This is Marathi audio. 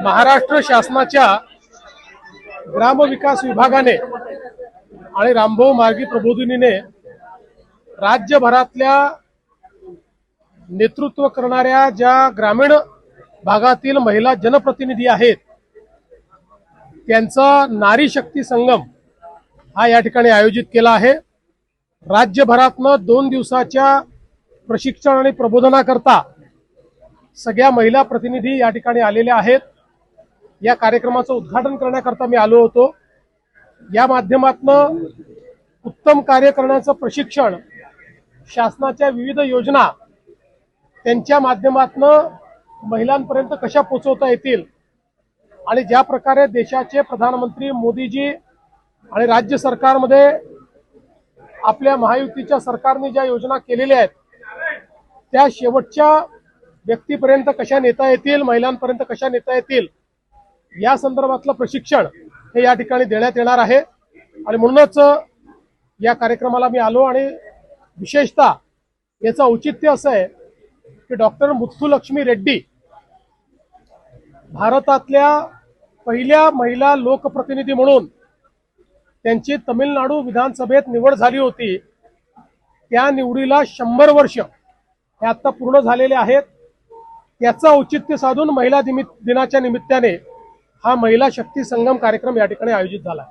महाराष्ट्र शासनाच्या ग्रामविकास विभागाने आणि रामभाऊ मार्गी प्रबोधिनीने राज्यभरातल्या नेतृत्व करणाऱ्या ज्या ग्रामीण भागातील महिला जनप्रतिनिधी आहेत त्यांचा नारी शक्ती संगम हा या ठिकाणी आयोजित केला आहे। राज्यभरातनं 2 दिवसाच्या प्रशिक्षण आणि प्रबोधनाकरता सगळ्या महिला प्रतिनिधी या ठिकाणी आलेल्या आहेत। या कार्यक्रमाचं उद्घाटन करण्याकरता मी आलो होतो। या माध्यमातून उत्तम कार्य करण्याचं प्रशिक्षण, शासनाच्या विविध योजना त्यांच्या माध्यमातून महिलांपर्यंत कशा पोहोचवता येतील आणि ज्या प्रकारे देशाचे प्रधानमंत्री मोदीजी आणि राज्य सरकारमध्ये आपल्या महायुतीच्या सरकारने ज्या योजना केलेल्या आहेत त्या शेवटच्या व्यक्तीपर्यंत कशा नेता येतील, महिलांपर्यंत कशा नेता येतील या संदर्भातलं प्रशिक्षण हे या ठिकाणी देण्यात येणार आहे। आणि म्हणूनच या कार्यक्रमाला मी आलो आणि विशेषतः याचं औचित्य असं आहे की डॉक्टर मुथुलक्ष्मी रेड्डी भारतातल्या पहिल्या महिला लोकप्रतिनिधी म्हणून त्यांची तमिळनाडू विधानसभेत निवड झाली होती। त्या निवडीला 100 वर्ष हे आता पूर्ण झालेले आहेत। त्याचं औचित्य साधून महिला दिनाच्या निमित्ताने हा महिला शक्ती संगम कार्यक्रम या ठिकाणी आयोजित झाला।